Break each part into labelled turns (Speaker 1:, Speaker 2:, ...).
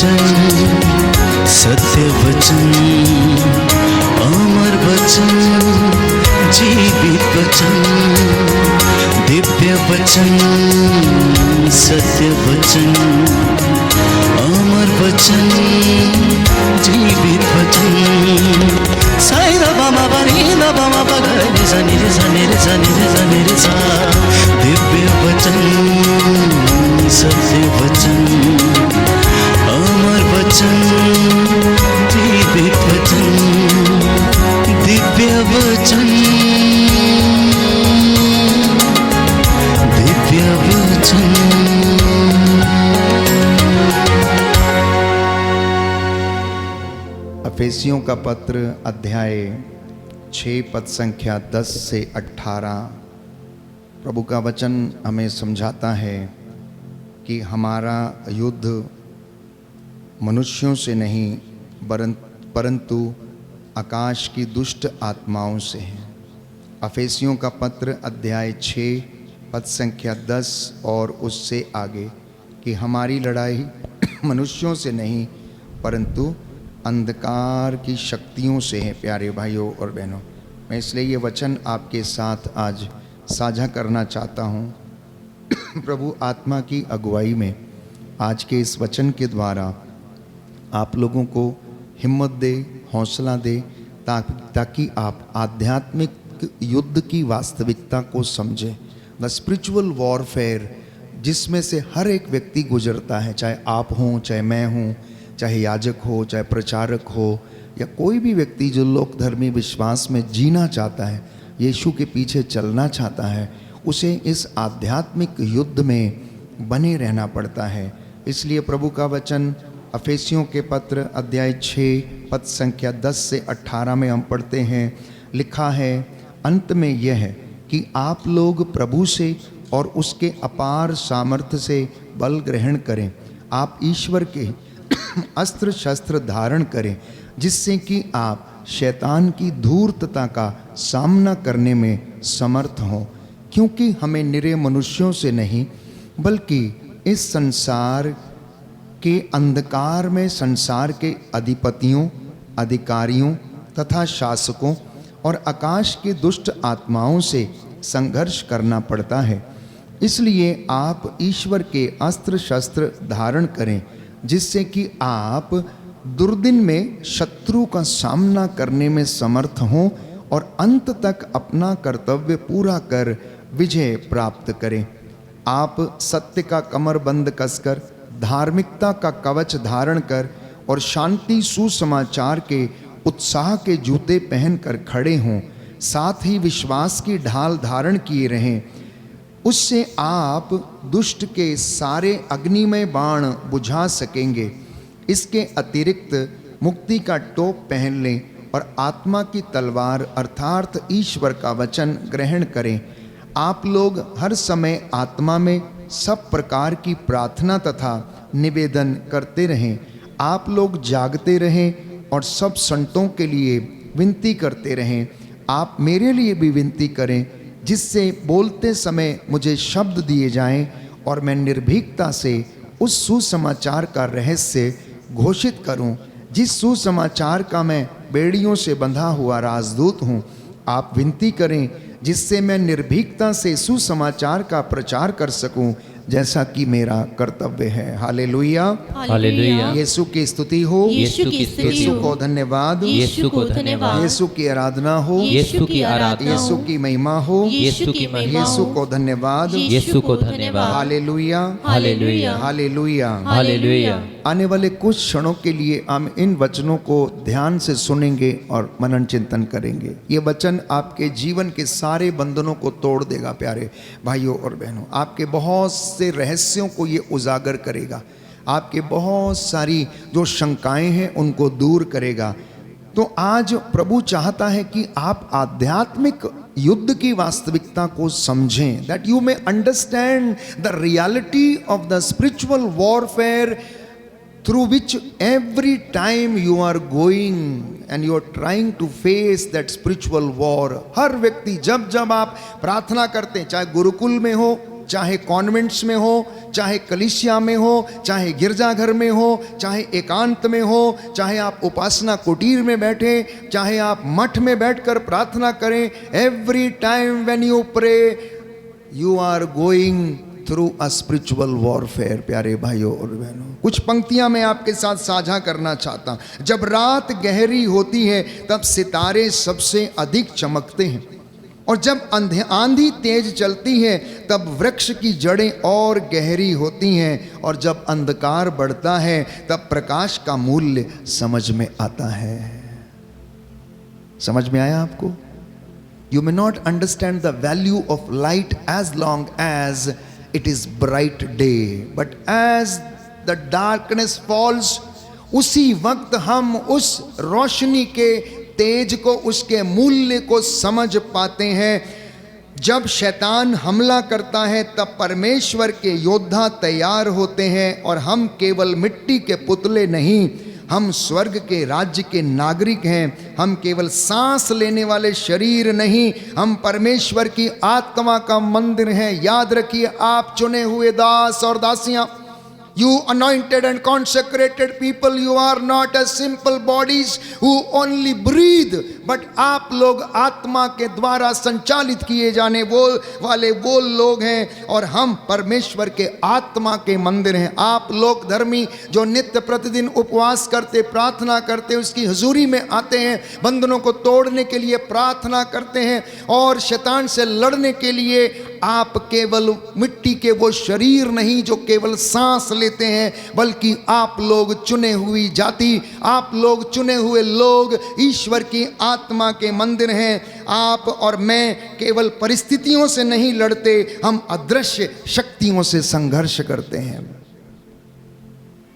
Speaker 1: वचन, सत्य वचन, अमर वचन, जीवित वचन, दिव्य वचन, सत्य वचन, अमर वचन, जीवित वचन। साई दा बाबा बनी दा बाबा बगरे सा निरे सा निरे सा निरे सा निरे सा। दिव्य वचन, सत्य वचन, अमर वचन, जीवित वचन, दिव्य वचन, दिव्य वचन।
Speaker 2: अफेसियों का पत्र अध्याय 6 पद संख्या 10 से 18। प्रभु का वचन हमें समझाता है कि हमारा युद्ध मनुष्यों से नहीं परंतु आकाश की दुष्ट आत्माओं से है। अफेसियों का पत्र अध्याय 6 पद संख्या 10 और उससे आगे कि हमारी लड़ाई मनुष्यों से नहीं परंतु अंधकार की शक्तियों से है। प्यारे भाइयों और बहनों, मैं इसलिए ये वचन आपके साथ आज साझा करना चाहता हूँ। प्रभु आत्मा की अगुवाई में आज के इस वचन के द्वारा आप लोगों को हिम्मत दे, हौसला दे, ताकि आप आध्यात्मिक युद्ध की वास्तविकता को समझें। द स्पिरिचुअल वॉरफेयर जिसमें से हर एक व्यक्ति गुजरता है, चाहे आप हों, चाहे मैं हूँ, चाहे याजक हो, चाहे प्रचारक हो, या कोई भी व्यक्ति जो लोक धर्मी विश्वास में जीना चाहता है, यीशु के पीछे चलना चाहता है, उसे इस आध्यात्मिक युद्ध में बने रहना पड़ता है। इसलिए प्रभु का वचन अफेसियों के पत्र अध्याय 6 पद संख्या 10 से 18 में हम पढ़ते हैं। लिखा है, अंत में यह है कि आप लोग प्रभु से और उसके अपार सामर्थ्य से बल ग्रहण करें। आप ईश्वर के अस्त्र शस्त्र धारण करें, जिससे कि आप शैतान की धूर्तता का सामना करने में समर्थ हों। क्योंकि हमें निरे मनुष्यों से नहीं बल्कि इस संसार के अंधकार में संसार के अधिपतियों, अधिकारियों तथा शासकों और आकाश के दुष्ट आत्माओं से संघर्ष करना पड़ता है। इसलिए आप ईश्वर के अस्त्र शस्त्र धारण करें, जिससे कि आप दुर्दिन में शत्रु का सामना करने में समर्थ हों और अंत तक अपना कर्तव्य पूरा कर विजय प्राप्त करें। आप सत्य का कमरबंद कसकर, धार्मिकता का कवच धारण कर और शांति सुसमाचार के उत्साह के जूते पहनकर खड़े हों। साथ ही विश्वास की ढाल धारण किए रहें, उससे आप दुष्ट के सारे अग्निमय बाण बुझा सकेंगे। इसके अतिरिक्त मुक्ति का टोप पहन लें और आत्मा की तलवार अर्थात ईश्वर का वचन ग्रहण करें। आप लोग हर समय आत्मा में सब प्रकार की प्रार्थना तथा निवेदन करते रहें। आप लोग जागते रहें और सब संतों के लिए विनती करते रहें। आप मेरे लिए भी विनती करें, जिससे बोलते समय मुझे शब्द दिए जाएं और मैं निर्भीकता से उस सुसमाचार का रहस्य घोषित करूं, जिस सुसमाचार का मैं बेड़ियों से बंधा हुआ राजदूत हूं। आप विनती करें, जिससे मैं निर्भीकता से सुसमाचार का प्रचार कर सकूं, जैसा कि मेरा कर्तव्य है। Hallelujah,
Speaker 3: hallelujah.
Speaker 2: यीशु की स्तुति हो,
Speaker 3: यीशु की स्तुति
Speaker 2: यीशु
Speaker 3: हो,
Speaker 2: को धन्यवाद,
Speaker 3: यीशु को धन्यवाद,
Speaker 2: यीशु की आराधना हो,
Speaker 3: यीशु की आराधना हो,
Speaker 2: यीशु की महिमा हो,
Speaker 3: यीशु की महिमा
Speaker 2: यीशु
Speaker 3: हो,
Speaker 2: को धन्यवाद,
Speaker 3: यीशु को धन्यवाद।
Speaker 2: Hallelujah,
Speaker 3: hallelujah,
Speaker 2: hallelujah.
Speaker 3: हालेलुया।
Speaker 2: आने वाले कुछ क्षणों के लिए हम इन वचनों को ध्यान से सुनेंगे और मनन चिंतन करेंगे। ये वचन आपके जीवन के सारे बंधनों को तोड़ देगा। प्यारे भाइयों और बहनों, आपके बहुत से रहस्यों को ये उजागर करेगा, आपके बहुत सारी जो शंकाएं हैं उनको दूर करेगा। तो आज प्रभु चाहता है कि आप आध्यात्मिक युद्ध की वास्तविकता को समझें, that you may understand the reality of the spiritual warfare through which every time you are going and you are trying to face that spiritual war। हर व्यक्ति जब जब आप प्रार्थना करते हैं, चाहे गुरुकुल में हो, चाहे कॉन्वेंट्स में हो, चाहे कलीसिया में हो, चाहे गिरजाघर में हो, चाहे एकांत में हो, चाहे आप उपासना कुटीर में बैठे, चाहे आप मठ में बैठकर प्रार्थना करें, every time when you pray you are going through a spiritual warfare. प्यारे भाइयों और बहनों, कुछ पंक्तियां मैं आपके साथ साझा करना चाहता हूं। जब रात गहरी होती है तब सितारे सबसे अधिक चमकते हैं, और जब आंधी तेज चलती है तब वृक्ष की जड़ें और गहरी होती हैं, और जब अंधकार बढ़ता है तब प्रकाश का मूल्य समझ में आता है। समझ में आया आपको? You may not understand the value of light as long as it is bright day, but as the darkness falls, उसी वक्त हम उस रोशनी के तेज को, उसके मूल्य को समझ पाते हैं। जब शैतान हमला करता है तब परमेश्वर के योद्धा तैयार होते हैं, और हम केवल मिट्टी के पुतले नहीं, हम स्वर्ग के राज्य के नागरिक हैं। हम केवल सांस लेने वाले शरीर नहीं, हम परमेश्वर की आत्मा का मंदिर हैं। याद रखिए, आप चुने हुए दास और दासियां, you anointed and consecrated people, you are not as simple bodies who only breathe, but आप लोग आत्मा के द्वारा संचालित किए जाने वो लोग हैं, और हम परमेश्वर के आत्मा के मंदिर हैं। आप लोग धर्मी जो नित्य प्रतिदिन उपवास करते, प्रार्थना करते, उसकी हुजूरी में आते हैं, बंधनों को तोड़ने के लिए प्रार्थना करते हैं और शैतान से लड़ने के लिए, आप केवल मिट्टी के वो शरीर नहीं जो केवल सांस लेते हैं, बल्कि आप लोग चुने हुई जाति, आप लोग चुने हुए लोग ईश्वर की आत्मा के मंदिर हैं। आप और मैं केवल परिस्थितियों से नहीं लड़ते, हम अदृश्य शक्तियों से संघर्ष करते हैं।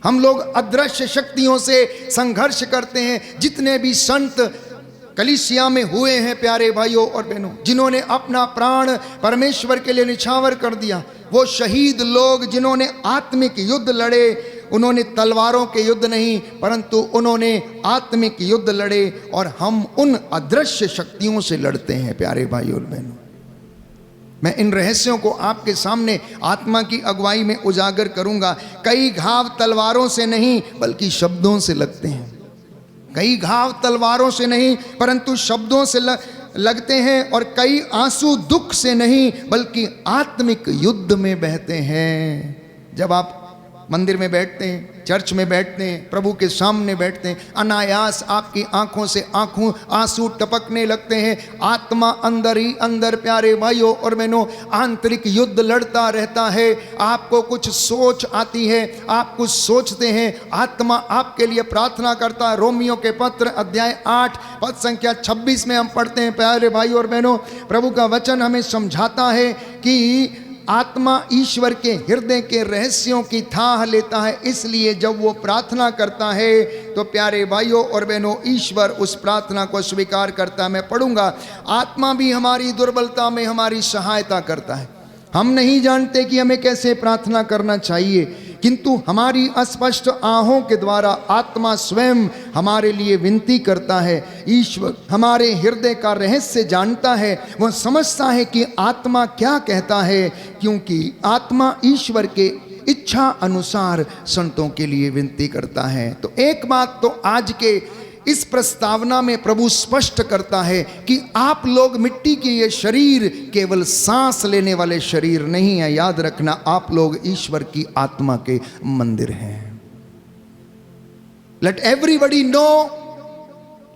Speaker 2: हम लोग अदृश्य शक्तियों से संघर्ष करते हैं। जितने भी संत कलीसिया में हुए हैं, प्यारे भाइयों और बहनों, जिन्होंने अपना प्राण परमेश्वर के लिए निछावर कर दिया, वो शहीद लोग जिन्होंने आत्मिक युद्ध लड़े, उन्होंने तलवारों के युद्ध नहीं परंतु उन्होंने आत्मिक युद्ध लड़े, और हम उन अदृश्य शक्तियों से लड़ते हैं। प्यारे भाइयों और बहनों, मैं इन रहस्यों को आपके सामने आत्मा की अगुवाई में उजागर करूंगा। कई घाव तलवारों से नहीं बल्कि शब्दों से लगते हैं। कई घाव तलवारों से नहीं परंतु शब्दों से लगते हैं, और कई आंसू दुख से नहीं बल्कि आत्मिक युद्ध में बहते हैं। जब आप मंदिर में बैठते हैं, चर्च में बैठते हैं, प्रभु के सामने बैठते हैं, अनायास आपकी आंखों से आंसू टपकने लगते हैं। आत्मा अंदर ही अंदर, प्यारे भाइयों और बहनों, आंतरिक युद्ध लड़ता रहता है। आपको कुछ सोच आती है, आप कुछ सोचते हैं, आत्मा आपके लिए प्रार्थना करता है। रोमियो के पत्र अध्याय 8 पद संख्या 26 में हम पढ़ते हैं, प्यारे भाइयों और बहनों, प्रभु का वचन हमें समझाता है कि आत्मा ईश्वर के हृदय के रहस्यों की थाह लेता है। इसलिए जब वो प्रार्थना करता है तो प्यारे भाइयों और बहनों, ईश्वर उस प्रार्थना को स्वीकार करता है। मैं पढ़ूंगा, आत्मा भी हमारी दुर्बलता में हमारी सहायता करता है। हम नहीं जानते कि हमें कैसे प्रार्थना करना चाहिए, किंतु हमारी अस्पष्ट आहों के द्वारा आत्मा स्वयं हमारे लिए विनती करता है। ईश्वर हमारे हृदय का रहस्य जानता है, वह समझता है कि आत्मा क्या कहता है, क्योंकि आत्मा ईश्वर के इच्छा अनुसार संतों के लिए विनती करता है। तो एक बात तो आज के इस प्रस्तावना में प्रभु स्पष्ट करता है कि आप लोग मिट्टी के ये शरीर केवल सांस लेने वाले शरीर नहीं है। याद रखना, आप लोग ईश्वर की आत्मा के मंदिर हैं। Let everybody know,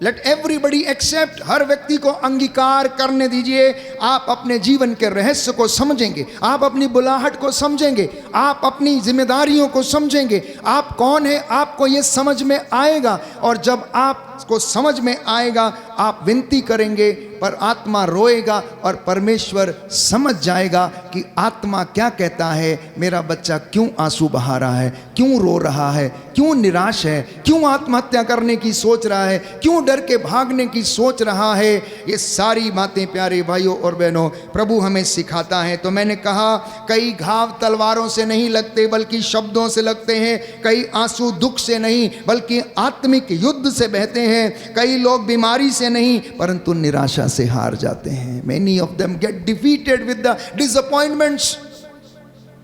Speaker 2: let everybody accept, हर व्यक्ति को अंगीकार करने दीजिए। आप अपने जीवन के रहस्य को समझेंगे, आप अपनी बुलाहट को समझेंगे, आप अपनी जिम्मेदारियों को समझेंगे, आप कौन है आपको ये समझ में आएगा। और जब आपको समझ में आएगा आप विनती करेंगे, पर आत्मा रोएगा और परमेश्वर समझ जाएगा कि आत्मा क्या कहता है। मेरा बच्चा क्यों आंसू बहा रहा है, क्यों रो रहा है, क्यों निराश है, क्यों आत्महत्या करने की सोच रहा है, क्यों डर के भागने की सोच रहा है। ये सारी बातें प्यारे भाइयों और बहनों प्रभु हमें सिखाता है। तो मैंने कहा, कई घाव तलवारों से नहीं लगते बल्कि शब्दों से लगते हैं। कई आंसू दुख से नहीं बल्कि आत्मिक युद्ध से बहते हैं। कई लोग बीमारी से नहीं परंतु निराशा से हार जाते हैं। Many of them get defeated with the disappointments.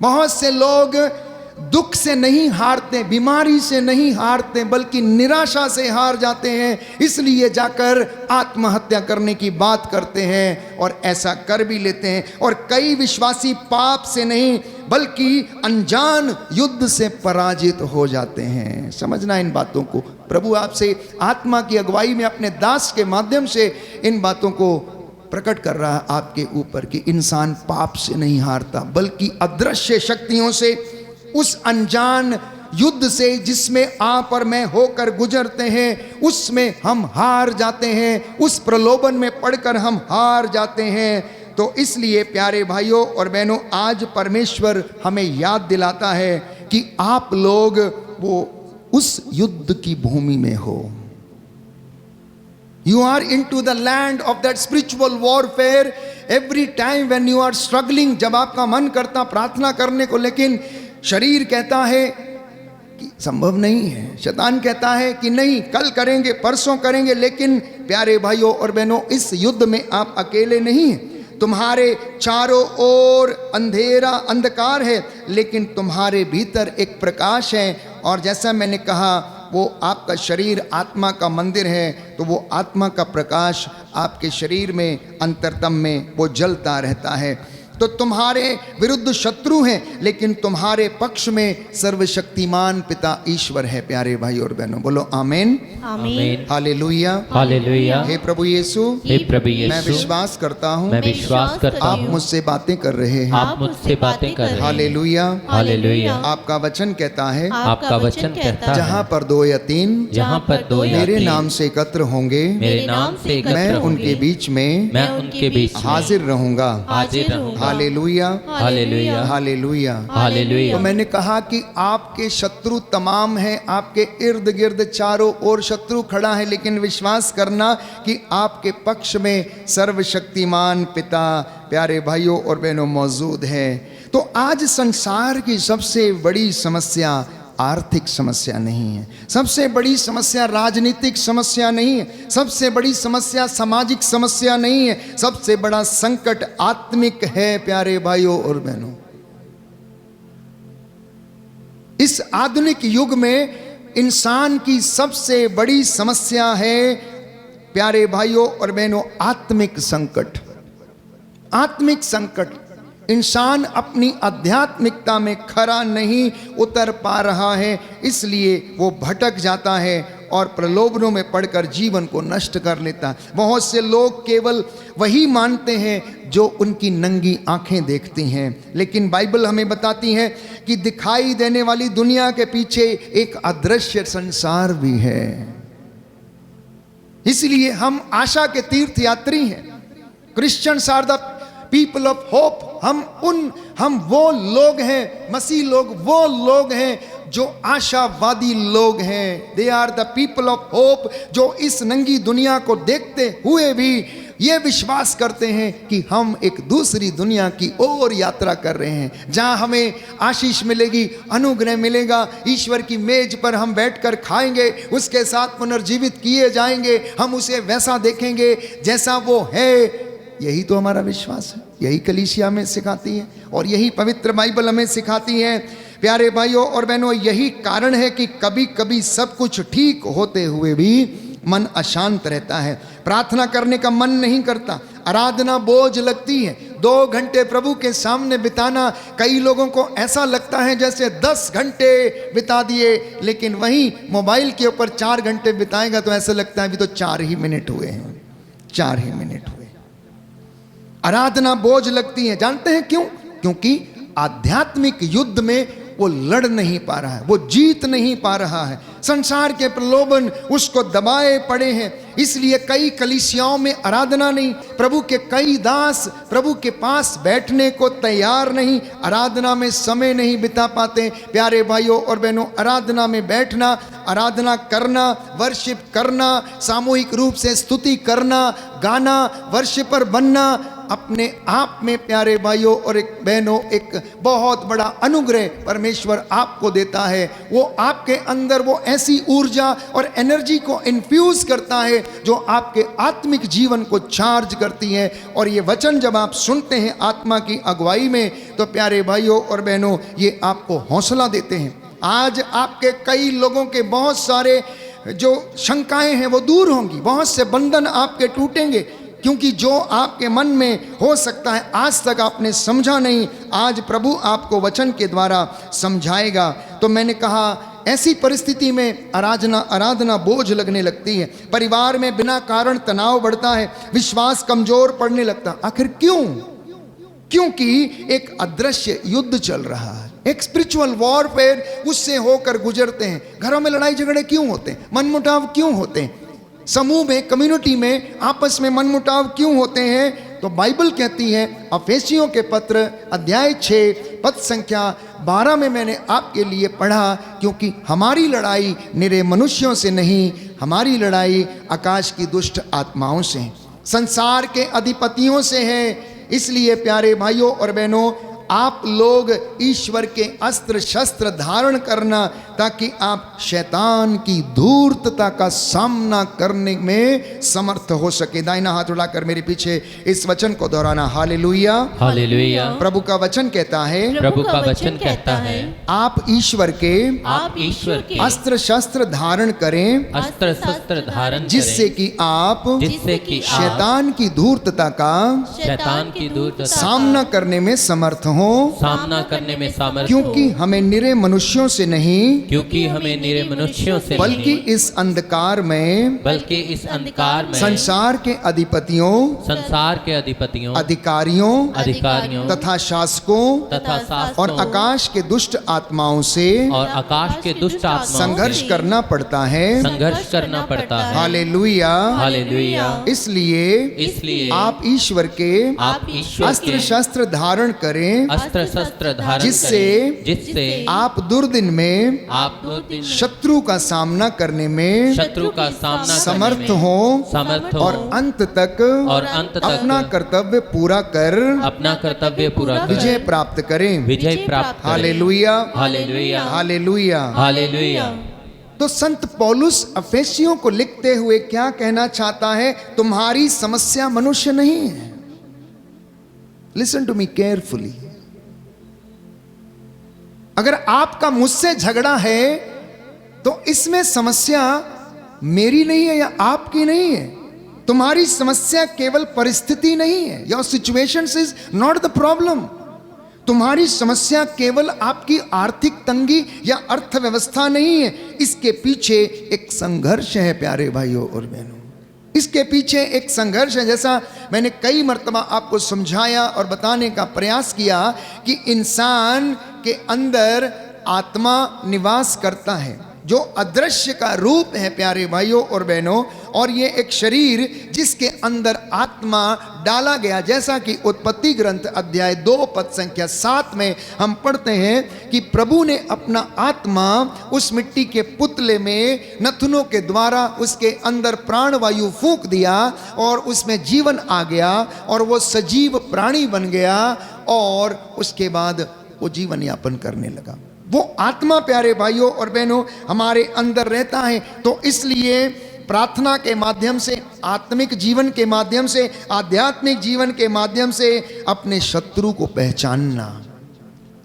Speaker 2: बहुत से लोग दुख से नहीं हारते, बीमारी से नहीं हारते, बल्कि निराशा से हार जाते हैं, इसलिए जाकर आत्महत्या करने की बात करते हैं और ऐसा कर भी लेते हैं। और कई विश्वासी पाप से नहीं बल्कि अनजान युद्ध से पराजित हो जाते हैं। समझना इन बातों को। प्रभु आपसे आत्मा की अगुवाई में अपने दास के माध्यम से इन बातों को प्रकट कर रहा है आपके ऊपर कि इंसान पाप से नहीं हारता, बल्कि अदृश्य शक्तियों से, उस अनजान युद्ध से जिसमें आप और मैं होकर गुजरते हैं, उसमें हम हार जाते हैं, उस प्रलोभन में पड़कर हम हार जाते हैं। तो इसलिए प्यारे भाइयों और बहनों, आज परमेश्वर हमें याद दिलाता है कि आप लोग वो उस युद्ध की भूमि में हो। You are into the land of that spiritual warfare every time when you are struggling। जब आपका मन करता प्रार्थना करने को, लेकिन शरीर कहता है कि संभव नहीं है, शैतान कहता है कि नहीं, कल करेंगे, परसों करेंगे। लेकिन प्यारे भाइयों और बहनों, इस युद्ध में आप अकेले नहीं हैं। तुम्हारे चारों ओर अंधेरा अंधकार है, लेकिन तुम्हारे भीतर एक प्रकाश है। और जैसा मैंने कहा, वो आपका शरीर आत्मा का मंदिर है, तो वो आत्मा का प्रकाश आपके शरीर में, अंतरतम में वो जलता रहता है। तो तुम्हारे विरुद्ध शत्रु हैं, लेकिन तुम्हारे पक्ष में सर्वशक्तिमान पिता ईश्वर है। प्यारे भाई और बहनों, बोलो आमीन,
Speaker 3: आमीन,
Speaker 2: हालेलुया,
Speaker 3: हालेलुया।
Speaker 2: हे प्रभु यीशु,
Speaker 3: हे प्रभु यीशु,
Speaker 2: मैं विश्वास करता हूँ
Speaker 3: मैं विश्वास करता
Speaker 2: आप
Speaker 3: हूँ
Speaker 2: मुझसे बातें कर रहे हैं।
Speaker 3: आप मुझसे बातें कर रहे हैं।
Speaker 2: Hallelujah,
Speaker 3: hallelujah.
Speaker 2: आपका वचन कहता है
Speaker 3: आपका वचन कहता है,
Speaker 2: जहाँ पर 2 या 3
Speaker 3: जहाँ पर 2 या
Speaker 2: मेरे
Speaker 3: 3
Speaker 2: नाम से एकत्र होंगे,
Speaker 3: मेरे नाम से एकत्र
Speaker 2: मैं
Speaker 3: होंगे,
Speaker 2: उनके बीच में
Speaker 3: मैं उनके बीच में
Speaker 2: हाजिर रहूंगा।
Speaker 3: हाजिर रहूंगा।
Speaker 2: Hallelujah,
Speaker 3: hallelujah,
Speaker 2: hallelujah.
Speaker 3: हालेलुया।
Speaker 2: तो मैंने कहा कि आपके शत्रु तमाम हैं, आपके इर्द गिर्द चारों ओर शत्रु खड़ा है, लेकिन विश्वास करना कि आपके पक्ष में सर्वशक्तिमान पिता, प्यारे भाइयों और बहनों, मौजूद है। तो आज संसार की सबसे बड़ी समस्या आर्थिक समस्या नहीं है, सबसे बड़ी समस्या राजनीतिक समस्या नहीं है, सबसे बड़ी समस्या सामाजिक समस्या नहीं है, सबसे बड़ा संकट आत्मिक है। प्यारे भाइयों और बहनों, इस आधुनिक युग में इंसान की सबसे बड़ी समस्या है, प्यारे भाइयों और बहनों, आत्मिक संकट। आत्मिक संकट। इंसान अपनी आध्यात्मिकता में खरा नहीं उतर पा रहा है, इसलिए वो भटक जाता है और प्रलोभनों में पड़कर जीवन को नष्ट कर लेता है। बहुत से लोग केवल वही मानते हैं जो उनकी नंगी आंखें देखती हैं, लेकिन बाइबल हमें बताती है कि दिखाई देने वाली दुनिया के पीछे एक अदृश्य संसार भी है। इसलिए हम आशा के तीर्थ यात्री हैं। Christians are the people of hope. हम वो लोग हैं, मसीह लोग वो लोग हैं जो आशावादी लोग हैं। They are the people of hope, जो इस नंगी दुनिया को देखते हुए भी ये विश्वास करते हैं कि हम एक दूसरी दुनिया की ओर यात्रा कर रहे हैं, जहां हमें आशीष मिलेगी, अनुग्रह मिलेगा, ईश्वर की मेज पर हम बैठकर खाएंगे, उसके साथ पुनर्जीवित किए जाएंगे, हम उसे वैसा देखेंगे जैसा वो है। यही तो हमारा विश्वास है, यही कलीसिया में सिखाती है और यही पवित्र बाइबल हमें सिखाती है। प्यारे भाइयों और बहनों, यही कारण है कि कभी कभी सब कुछ ठीक होते हुए भी मन अशांत रहता है, प्रार्थना करने का मन नहीं करता, आराधना बोझ लगती है। 2 घंटे प्रभु के सामने बिताना कई लोगों को ऐसा लगता है जैसे 10 घंटे बिता दिए, लेकिन वहीं मोबाइल के ऊपर 4 घंटे बिताएगा तो ऐसा लगता है अभी तो 4 ही मिनट हुए हैं, 4 ही मिनट हुए। आराधना बोझ लगती है। जानते हैं क्यों? क्योंकि आध्यात्मिक युद्ध में वो लड़ नहीं पा रहा है, वो जीत नहीं पा रहा है। संसार के प्रलोभन उसको दबाए पड़े हैं, इसलिए कई कलीसियाओं में आराधना नहीं, प्रभु के कई दास प्रभु के पास बैठने को तैयार नहीं, आराधना में समय नहीं बिता पाते। प्यारे भाइयों और बहनों, आराधना में बैठना, आराधना करना, वर्शिप करना, सामूहिक रूप से स्तुति करना, गाना, वर्शिपर बनना, अपने आप में प्यारे भाइयों और एक बहनों एक बहुत बड़ा अनुग्रह परमेश्वर आपको देता है। वो आपके अंदर वो ऐसी ऊर्जा और एनर्जी को इन्फ्यूज करता है जो आपके आत्मिक जीवन को चार्ज करती है। और ये वचन जब आप सुनते हैं आत्मा की अगुवाई में, तो प्यारे भाइयों और बहनों ये आपको हौसला देते हैं। आज आपके कई लोगों के बहुत सारे जो शंकाएं हैं वो दूर होंगी, बहुत से बंधन आपके टूटेंगे, क्योंकि जो आपके मन में हो सकता है आज तक आपने समझा नहीं, आज प्रभु आपको वचन के द्वारा समझाएगा। तो मैंने कहा ऐसी परिस्थिति में आराधना बोझ लगने लगती है, परिवार में बिना कारण तनाव बढ़ता है, विश्वास कमजोर पड़ने लगता है। आखिर क्यों? क्योंकि एक अदृश्य युद्ध चल रहा है, एक स्पिरिचुअल वॉरफेयर उससे होकर गुजरते हैं। घरों में लड़ाई झगड़े क्यों होते हैं? मनमुटाव क्यों होते हैं? समूह में, कम्युनिटी में आपस में मनमुटाव क्यों होते हैं? तो बाइबल कहती है अफेसियों के पत्र अध्याय 6 पद संख्या 12 में मैंने आपके लिए पढ़ा, क्योंकि हमारी लड़ाई निरे मनुष्यों से नहीं, हमारी लड़ाई आकाश की दुष्ट आत्माओं से है, संसार के अधिपतियों से है। इसलिए प्यारे भाइयों और बहनों, आप लोग ईश्वर के अस्त्र शस्त्र धारण करना, ताकि आप शैतान की धूर्तता का सामना करने में समर्थ हो सके। दाहिना हाथ उठाकर मेरे पीछे इस वचन को दोहराना। Hallelujah,
Speaker 3: hallelujah.
Speaker 2: प्रभु का वचन कहता है,
Speaker 3: प्रभु का वचन कहता है,
Speaker 2: आप ईश्वर के अस्त्र शस्त्र धारण करें,
Speaker 3: अस्त्र शस्त्र धारण
Speaker 2: जिससे कि आप शैतान की धूर्तता का
Speaker 3: शैतान की दूर
Speaker 2: सामना करने में समर्थ हो,
Speaker 3: सामना करने में सामर्थ,
Speaker 2: क्योंकि हमें निरे मनुष्यों से नहीं,
Speaker 3: क्योंकि हमें निरे मनुष्यों से
Speaker 2: बल्कि
Speaker 3: नहीं,
Speaker 2: इस अंधकार में,
Speaker 3: बल्कि इस अंधकार में
Speaker 2: संसार के अधिपतियों,
Speaker 3: संसार के अधिपतियों,
Speaker 2: अधिकारियों
Speaker 3: तथा
Speaker 2: शासकों और आकाश के दुष्ट आत्माओं से
Speaker 3: और आकाश के दुष्ट आत्माओं
Speaker 2: संघर्ष करना पड़ता है।
Speaker 3: संघर्ष करना पड़ता है।
Speaker 2: Hallelujah,
Speaker 3: hallelujah.
Speaker 2: इसलिए आप ईश्वर के अस्त्र शस्त्र धारण करें,
Speaker 3: अस्त्र शस्त्र धारण
Speaker 2: जिससे आप दुर्दिन में शत्रु का सामना करने में
Speaker 3: शत्रु का सामना
Speaker 2: समर्थ हो और अंत तक अपना कर्तव्य पूरा कर विजय प्राप्त करें। Hallelujah,
Speaker 3: hallelujah,
Speaker 2: hallelujah,
Speaker 3: hallelujah.
Speaker 2: तो संत पौलुस अफेसियों को लिखते हुए क्या कहना चाहता है? तुम्हारी समस्या मनुष्य नहीं है। Listen to me carefully. अगर आपका मुझसे झगड़ा है तो इसमें समस्या मेरी नहीं है या आपकी नहीं है। तुम्हारी समस्या केवल परिस्थिति नहीं है। Your situations is not the problem. तुम्हारी समस्या केवल आपकी आर्थिक तंगी या अर्थव्यवस्था नहीं है। इसके पीछे एक संघर्ष है प्यारे भाइयों और बहनों, इसके पीछे एक संघर्ष है। जैसा मैंने कई मर्तबा आपको समझाया और बताने का प्रयास किया कि इंसान के अंदर आत्मा निवास करता है, जो अदृश्य का रूप है प्यारे भाइयों और बहनों, और ये एक शरीर जिसके अंदर आत्मा डाला गया। जैसा कि उत्पत्ति ग्रंथ अध्याय 2 पद संख्या 7 में हम पढ़ते हैं कि प्रभु ने अपना आत्मा उस मिट्टी के पुतले में नथुनों के द्वारा उसके अंदर प्राणवायु फूंक दिया और उसमें जीवन आ गया और वो सजीव प्राणी बन गया और उसके बाद वो जीवन यापन करने लगा। वो आत्मा प्यारे भाइयों और बहनों हमारे अंदर रहता है। तो इसलिए प्रार्थना के माध्यम से, आत्मिक जीवन के माध्यम से, आध्यात्मिक जीवन के माध्यम से अपने शत्रु को पहचानना,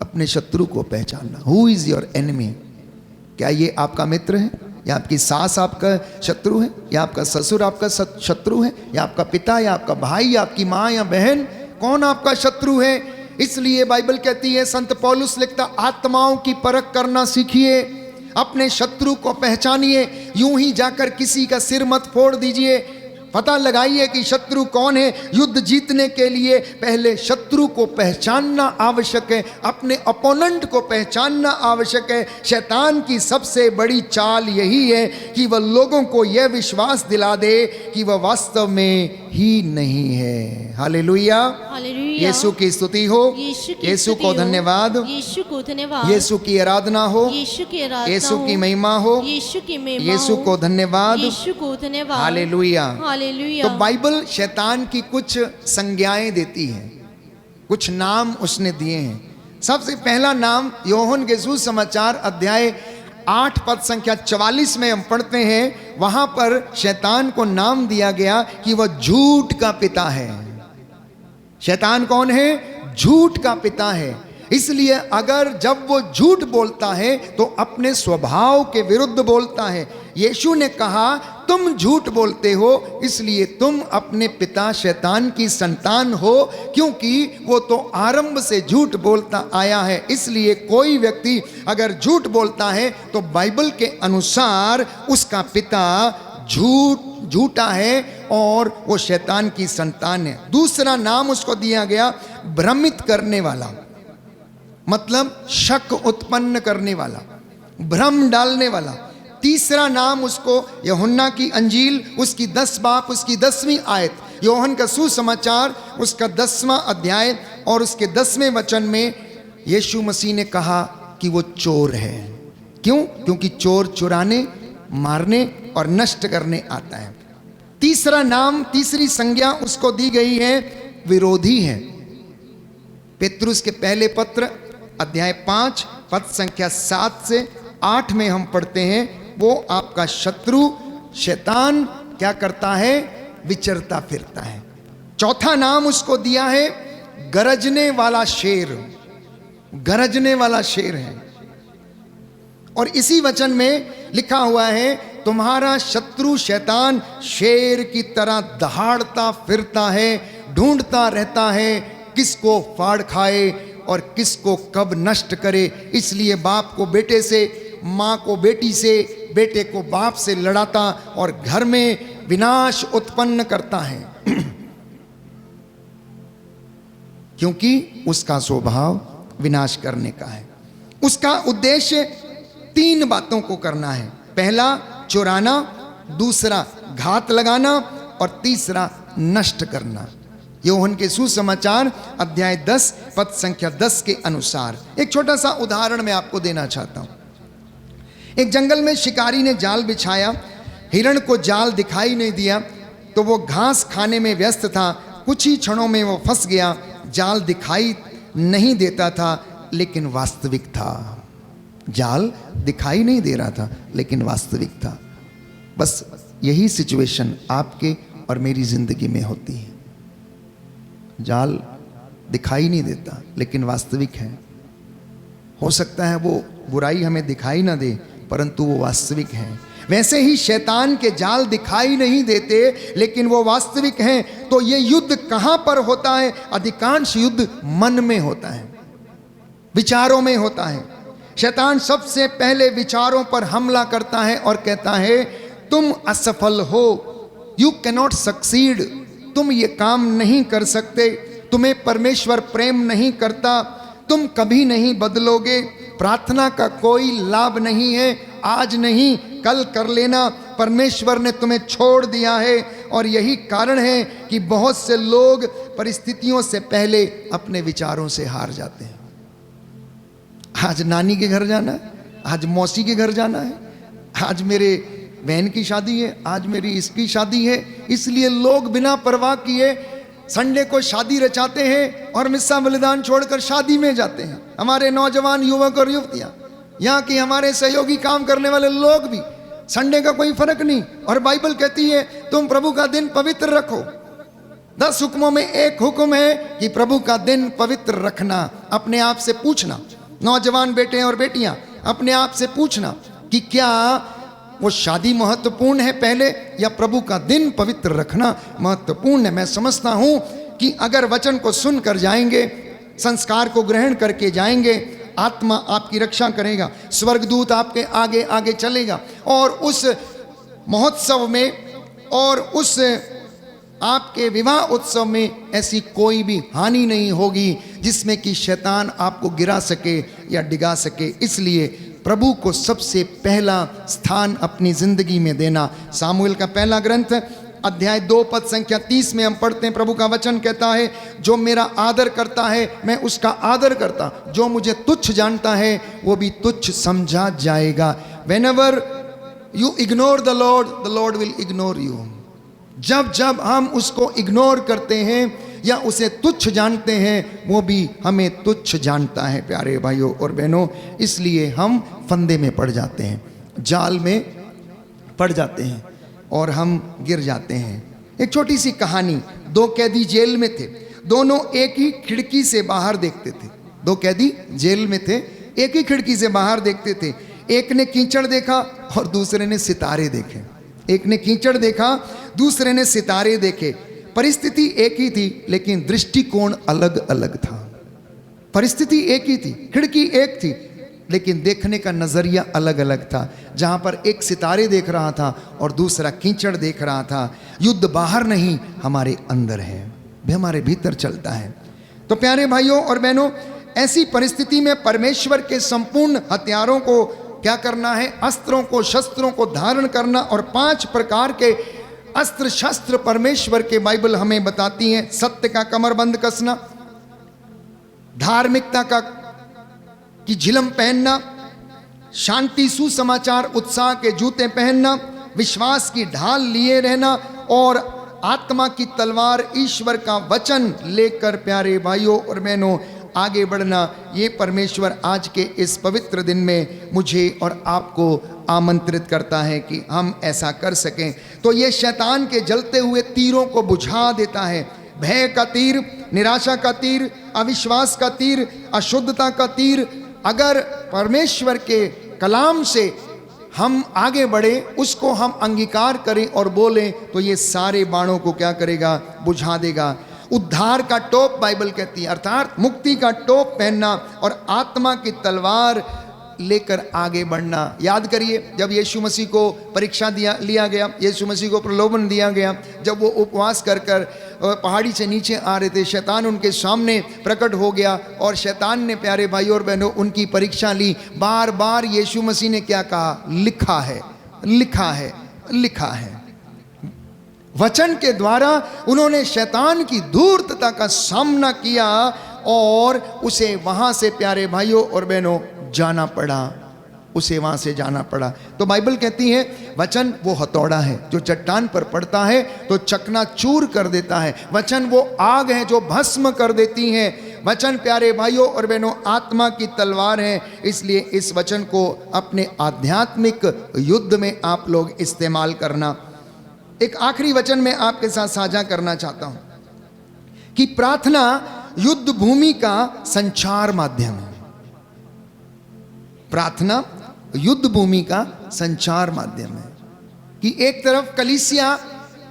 Speaker 2: अपने शत्रु को पहचानना। Who is your enemy? क्या ये आपका मित्र है, या आपकी सास आपका शत्रु है, या आपका ससुर आपका शत्रु है, या आपका पिता, या आपका भाई, या आपकी माँ या बहन? कौन आपका शत्रु है? इसलिए बाइबल कहती है, संत पौलुस लिखता, आत्माओं की परख करना सीखिए, अपने शत्रु को पहचानिए। यूं ही जाकर किसी का सिर मत फोड़ दीजिए, पता लगाइए कि शत्रु कौन है। युद्ध जीतने के लिए पहले शत्रु को पहचानना आवश्यक है, अपने अपोनेंट को पहचानना आवश्यक है। शैतान की सबसे बड़ी चाल यही है कि वह लोगों को यह विश्वास दिला दे कि वह वास्तव में ही नहीं है। हालेलुया। यीशु की स्तुति हो,
Speaker 4: यीशु की
Speaker 2: यीशु
Speaker 4: स्तुति
Speaker 2: को
Speaker 4: हो,
Speaker 2: धन्यवाद,
Speaker 4: यीशु को धन्यवाद,
Speaker 2: यीशु की आराधना हो,
Speaker 4: यीशु की आराधना
Speaker 2: यीशु की
Speaker 4: हो,
Speaker 2: महिमा हो,
Speaker 4: यीशु की महिमा
Speaker 2: यीशु
Speaker 4: हो,
Speaker 2: को धन्यवाद।
Speaker 4: यीशु को धन्यवाद,
Speaker 2: हालेलुया।
Speaker 4: हालेलुया।
Speaker 2: तो बाइबल शैतान की कुछ संज्ञाएं देती है, कुछ नाम उसने दिए हैं। सबसे पहला नाम यूहन्ना के सुसमाचार अध्याय 8 पद संख्या 44 में हम पढ़ते हैं, वहां पर शैतान को नाम दिया गया कि वह झूठ का पिता है। शैतान कौन है? झूठ का पिता है। इसलिए अगर जब वो झूठ बोलता है तो अपने स्वभाव के विरुद्ध बोलता है। यीशु ने कहा तुम झूठ बोलते हो, इसलिए तुम अपने पिता शैतान की संतान हो, क्योंकि वो तो आरंभ से झूठ बोलता आया है। इसलिए कोई व्यक्ति अगर झूठ बोलता है तो बाइबल के अनुसार उसका पिता झूठा है और वो शैतान की संतान है। दूसरा नाम उसको दिया गया भ्रमित करने वाला, मतलब शक उत्पन्न करने वाला, भ्रम डालने वाला। तीसरा नाम उसको यूहन्ना की अंजील उसकी 10 बाब उसकी 10वीं आयत, यूहन्ना का सुसमाचार उसका 10वां अध्याय और उसके 10वें वचन में यीशु मसीह ने कहा कि वो चोर है। क्यों? क्योंकि चोर चुराने, मारने और नष्ट करने आता है। तीसरा नाम, तीसरी संज्ञा उसको दी गई है, विरोधी है। पेतरुस के पहले पत्र अध्याय 5 पद संख्या 7 से 8 में हम पढ़ते हैं, वो आपका शत्रु शैतान क्या करता है? विचरता फिरता है। चौथा नाम उसको दिया है गरजने वाला शेर। गरजने वाला शेर है। और इसी वचन में लिखा हुआ है तुम्हारा शत्रु शैतान शेर की तरह दहाड़ता फिरता है, ढूंढता रहता है किसको फाड़ खाए और किसको कब नष्ट करे। इसलिए बाप को बेटे से, माँ को बेटी से, बेटे को बाप से लड़ाता और घर में विनाश उत्पन्न करता है, क्योंकि उसका स्वभाव विनाश करने का है। उसका उद्देश्य 3 बातों को करना है। पहला चुराना, दूसरा घात लगाना और तीसरा नष्ट करना। यूहन्ना के सुसमाचार अध्याय 10 पद संख्या 10 के अनुसार एक छोटा सा उदाहरण मैं आपको देना चाहता हूं। एक जंगल में शिकारी ने जाल बिछाया, हिरण को जाल दिखाई नहीं दिया तो वो घास खाने में व्यस्त था। कुछ ही क्षणों में वो फंस गया। जाल दिखाई नहीं देता था लेकिन वास्तविक था। जाल दिखाई नहीं दे रहा था लेकिन वास्तविक था। बस यही सिचुएशन आपके और मेरी जिंदगी में होती है। जाल दिखाई नहीं देता लेकिन वास्तविक है। हो सकता है वो बुराई हमें दिखाई ना दे परंतु वो वास्तविक है। वैसे ही शैतान के जाल दिखाई नहीं देते लेकिन वो वास्तविक हैं। तो ये युद्ध कहां पर होता है? अधिकांश युद्ध मन में होता है, विचारों में होता है। शैतान सबसे पहले विचारों पर हमला करता है और कहता है तुम असफल हो, यू कैनॉट सक्सीड, तुम ये काम नहीं कर सकते, तुम्हें परमेश्वर प्रेम नहीं करता, तुम कभी नहीं बदलोगे, प्रार्थना का कोई लाभ नहीं है, आज नहीं कल कर लेना, परमेश्वर ने तुम्हें छोड़ दिया है। और यही कारण है कि बहुत से लोग परिस्थितियों से पहले अपने विचारों से हार जाते हैं। आज नानी के घर जाना है, आज मौसी के घर जाना है, आज मेरे बहन की शादी है, आज मेरी इसकी शादी है, इसलिए लोग बिना परवाह किए संडे को शादी रचाते हैं और मिस्सा बलिदान छोड़कर शादी में जाते हैं। हमारे नौजवान युवक और युवतियां, यहाँ की हमारे सहयोगी काम करने वाले लोग भी, संडे का कोई फर्क नहीं। और बाइबल कहती है तुम प्रभु का दिन पवित्र रखो। 10 हुक्मों में एक हुक्म है कि प्रभु का दिन पवित्र रखना। अपने आप से पूछना, नौजवान बेटे और बेटियां, अपने आप से पूछना कि क्या वो शादी महत्वपूर्ण है पहले या प्रभु का दिन पवित्र रखना महत्वपूर्ण है। मैं समझता हूं कि अगर वचन को सुनकर जाएंगे, संस्कार को ग्रहण करके जाएंगे, आत्मा आपकी रक्षा करेगा, स्वर्गदूत आपके आगे आगे चलेगा और उस महोत्सव में और उस आपके विवाह उत्सव में ऐसी कोई भी हानि नहीं होगी जिसमें कि शैतान आपको गिरा सके या डिगा सके। इसलिए प्रभु को सबसे पहला स्थान अपनी जिंदगी में देना। सामुएल का पहला ग्रंथ अध्याय 2 पद संख्या 30 में हम पढ़ते हैं, प्रभु का वचन कहता है, जो मेरा आदर करता है मैं उसका आदर करता, जो मुझे तुच्छ जानता है वो भी तुच्छ समझा जाएगा। Whenever you ignore the Lord will ignore you. जब जब हम उसको इग्नोर करते हैं या उसे तुच्छ जानते हैं, वो भी हमें तुच्छ जानता है प्यारे भाइयों और बहनों। इसलिए हम फंदे में पड़ जाते हैं, जाल में पड़ जाते हैं और हम गिर जाते हैं। एक छोटी सी कहानी, 2 कैदी जेल में थे, दोनों एक ही खिड़की से बाहर देखते थे। 2 कैदी जेल में थे, एक ही खिड़की से बाहर देखते थे। एक ने कीचड़ देखा और दूसरे ने सितारे देखे। एक ने कीचड़ देखा, दूसरे ने सितारे देखे। परिस्थिति एक ही थी लेकिन दृष्टिकोण अलग अलग था। परिस्थिति एक ही थी, खिड़की एक थी, लेकिन देखने का नजरिया अलग अलग था। जहां पर एक सितारे देख रहा था और दूसरा कीचड़ देख रहा था। युद्ध बाहर नहीं, हमारे अंदर है, भी हमारे भीतर चलता है। तो प्यारे भाइयों और बहनों, ऐसी परिस्थिति में परमेश्वर के संपूर्ण हथियारों को क्या करना है? अस्त्रों को, शस्त्रों को धारण करना। और 5 प्रकार के अस्त्र शस्त्र परमेश्वर के बाइबल हमें बताती है। सत्य का कमरबंद कसना, धार्मिकता का की झिलम पहनना, शांति, सुसमाचार, उत्साह के जूते पहनना, विश्वास की ढाल लिए रहना और आत्मा की तलवार ईश्वर का वचन लेकर प्यारे भाइयों और बहनों आगे बढ़ना। ये परमेश्वर आज के इस पवित्र दिन में मुझे और आपको आमंत्रित करता है कि हम ऐसा कर सकें। तो ये शैतान के जलते हुए तीरों को बुझा देता है। भय का तीर, निराशा का तीर, अविश्वास का तीर, अशुद्धता का तीर, अगर परमेश्वर के कलाम से हम आगे बढ़े, उसको हम अंगीकार करें और बोलें, तो ये सारे बाणों को क्या करेगा? बुझा देगा। उद्धार का टोप बाइबल कहती है, अर्थात मुक्ति का टोप पहनना और आत्मा की तलवार लेकर आगे बढ़ना। याद करिए, जब यीशु मसीह को परीक्षा लिया गया, यीशु मसीह को प्रलोभन दिया गया, जब वो उपवास कर पहाड़ी से नीचे आ रहे थे, शैतान उनके सामने प्रकट हो गया और शैतान ने प्यारे भाइयों और बहनों उनकी परीक्षा ली। बार बार यीशु मसीह ने क्या कहा? लिखा है, लिखा है, लिखा है। वचन के द्वारा उन्होंने शैतान की धूर्तता का सामना किया और उसे वहां से प्यारे भाइयों और बहनों जाना पड़ा, उसे वहां से जाना पड़ा। तो बाइबल कहती है वचन वो हथौड़ा है जो चट्टान पर पड़ता है तो चकनाचूर कर देता है। वचन वो आग है जो भस्म कर देती है। वचन प्यारे भाइयों और बहनों आत्मा की तलवार है। इसलिए इस वचन को अपने आध्यात्मिक युद्ध में आप लोग इस्तेमाल करना। एक आखिरी वचन में आपके साथ साझा करना चाहता हूं कि प्रार्थना युद्ध भूमि का संचार माध्यम है। प्रार्थना युद्ध भूमि का संचार माध्यम है कि एक तरफ कलीसिया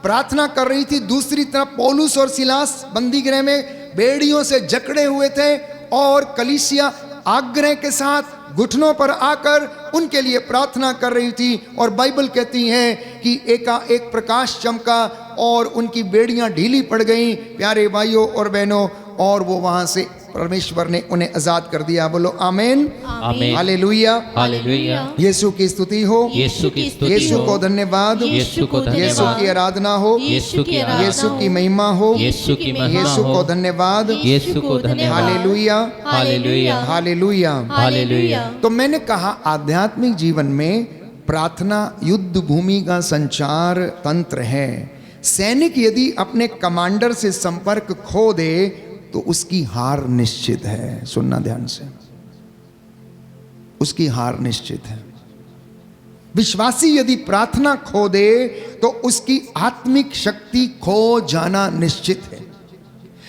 Speaker 2: प्रार्थना कर रही थी, दूसरी तरफ पौलुस और सिलास बंदी गृह में बेड़ियों से जकड़े हुए थे और कलीसिया आग्रह के साथ घुटनों पर आकर उनके लिए प्रार्थना कर रही थी। और बाइबल कहती है कि एकाएक प्रकाश चमका और उनकी बेड़ियां ढीली पड़ गईं प्यारे भाइयों और बहनों, और वो वहां से परमेश्वर ने उन्हें आजाद कर दिया। बोलो आमीन,
Speaker 3: आमीन,
Speaker 2: हालेलुया,
Speaker 3: हालेलुया।
Speaker 2: यीशु की स्तुति हो,
Speaker 3: यीशु की स्तुति
Speaker 2: यीशु
Speaker 3: हो,
Speaker 2: को धन्यवाद,
Speaker 3: यीशु को
Speaker 2: यीशु
Speaker 3: धन्यवाद,
Speaker 2: की आराधना हो,
Speaker 3: यीशु की आराधना
Speaker 2: यीशु की
Speaker 3: हो,
Speaker 2: महिमा हो,
Speaker 3: यीशु की महिमा
Speaker 2: यीशु
Speaker 3: हो,
Speaker 2: को धन्यवाद,
Speaker 3: यीशु को धन्यवाद,
Speaker 2: हालेलुया,
Speaker 3: हालेलुया,
Speaker 2: हालेलुया।
Speaker 3: हालेलुया।
Speaker 2: तो मैंने कहा आध्यात्मिक जीवन में प्रार्थना युद्ध भूमि का संचार तंत्र है। सैनिक यदि अपने कमांडर से संपर्क खो दे तो उसकी हार निश्चित है। सुनना ध्यान से, उसकी हार निश्चित है। विश्वासी यदि प्रार्थना खो दे तो उसकी आत्मिक शक्ति खो जाना निश्चित है।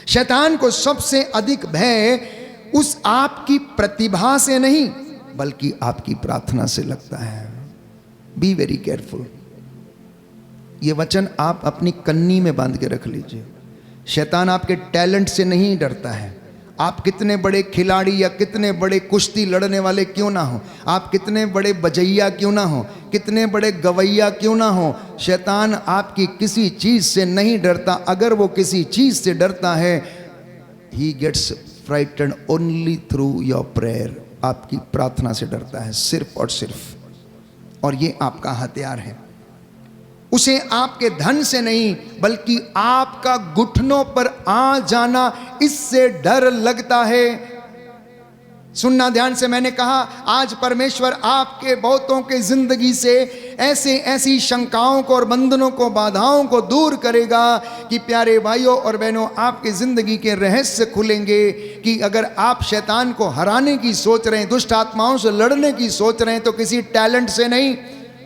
Speaker 2: शैतान को सबसे अधिक भय उस आपकी प्रतिभा से नहीं बल्कि आपकी प्रार्थना से लगता है। Be very careful. ये वचन आप अपनी कन्नी में बांध के रख लीजिए। शैतान आपके टैलेंट से नहीं डरता है। आप कितने बड़े खिलाड़ी या कितने बड़े कुश्ती लड़ने वाले क्यों ना हो, आप कितने बड़े बजैया क्यों ना हो, कितने बड़े गवैया क्यों ना हो, शैतान आपकी किसी चीज से नहीं डरता। अगर वो किसी चीज से डरता है, he gets frightened only through your prayer. आपकी प्रार्थना से डरता है सिर्फ और सिर्फ, और ये आपका हथियार है। उसे आपके धन से नहीं बल्कि आपका घुटनों पर आ जाना, इससे डर लगता है। सुनना ध्यान से, मैंने कहा आज परमेश्वर आपके बहुतों के जिंदगी से ऐसी शंकाओं को और बंधनों को, बाधाओं को दूर करेगा कि प्यारे भाइयों और बहनों, आपकी जिंदगी के रहस्य खुलेंगे कि अगर आप शैतान को हराने की सोच रहे हैं, दुष्ट आत्माओं से लड़ने की सोच रहे हैं, तो किसी टैलेंट से नहीं,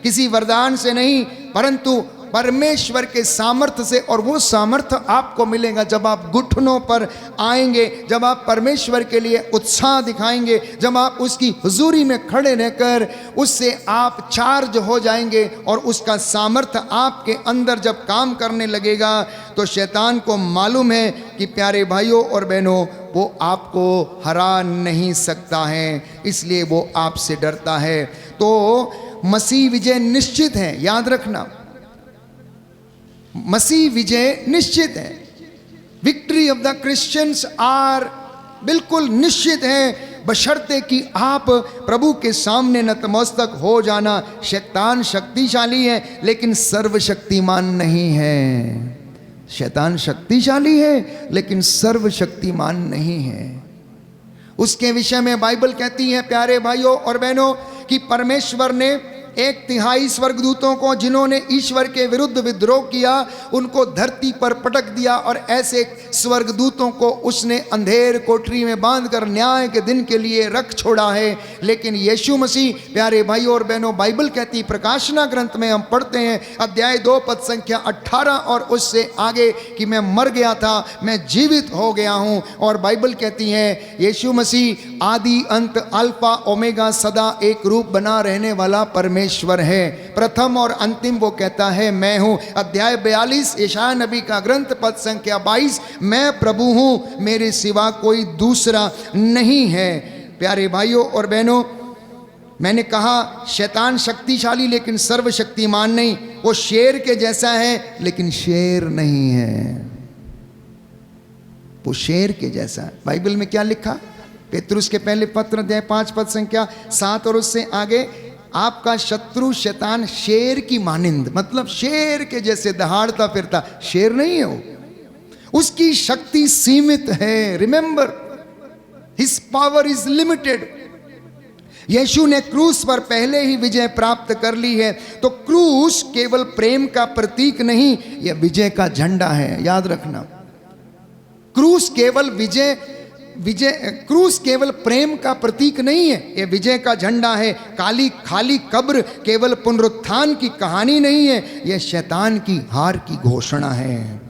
Speaker 2: किसी वरदान से नहीं, परंतु परमेश्वर के सामर्थ्य से। और वो सामर्थ्य आपको मिलेगा जब आप घुटनों पर आएंगे, जब आप परमेश्वर के लिए उत्साह दिखाएंगे, जब आप उसकी हुजूरी में खड़े रहकर उससे आप चार्ज हो जाएंगे और उसका सामर्थ्य आपके अंदर जब काम करने लगेगा, तो शैतान को मालूम है कि प्यारे भाइयों और बहनों, वो आपको हरा नहीं सकता है, इसलिए वो आपसे डरता है। तो मसीह विजय निश्चित है, याद रखना, मसीह विजय निश्चित है। Victory of the Christians are बिल्कुल निश्चित है, बशर्ते कि आप प्रभु के सामने नतमस्तक हो जाना। शैतान शक्तिशाली है लेकिन सर्वशक्तिमान नहीं है। शैतान शक्तिशाली है लेकिन सर्वशक्तिमान नहीं है। उसके विषय में बाइबल कहती है प्यारे भाइयों और बहनों कि परमेश्वर ने 1/3 स्वर्गदूतों को, जिन्होंने ईश्वर के विरुद्ध विद्रोह किया, उनको धरती पर पटक दिया और ऐसे स्वर्गदूतों को उसने अंधेर कोठरी में बांधकर न्याय के दिन के लिए रख छोड़ा है। लेकिन यीशु मसीह, प्यारे भाइयों और बहनों, बाइबल कहती, प्रकाशना ग्रंथ में हम पढ़ते हैं अध्याय 2 पद संख्या 18 और उससे आगे कि मैं मर गया था, मैं जीवित हो गया हूं। और बाइबल कहती है यीशु मसीह आदि अंत, अल्फा ओमेगा, सदा एक रूप बना रहने वाला परमेश्वर है। प्रथम और अंतिम वो कहता है मैं हूं। अध्याय 42 यशायाह नबी का ग्रंथ पद संख्या 22, मैं प्रभु हूं, मेरे सिवा कोई दूसरा नहीं है। प्यारे भाइयों और बहनों, मैंने कहा शैतान शक्तिशाली लेकिन सर्वशक्तिमान नहीं। वो शेर के जैसा है लेकिन शेर नहीं है। वो शेर के जैसा है। बाइबल में क्या लिखा? पेतरुस के पहले पत्र अध्याय 5 पद संख्या 7 और उससे आगे, आपका शत्रु शैतान शेर की मानिंद, मतलब शेर के जैसे दहाड़ता फिरता। शेर नहीं है वो, उसकी शक्ति सीमित है। Remember, his power is limited. यीशु ने क्रूस पर पहले ही विजय प्राप्त कर ली है। तो क्रूस केवल प्रेम का प्रतीक नहीं, यह विजय का झंडा है। याद रखना, क्रूस केवल प्रेम का प्रतीक नहीं है, यह विजय का झंडा है। खाली कब्र केवल पुनरुत्थान की कहानी नहीं है, यह शैतान की हार की घोषणा है।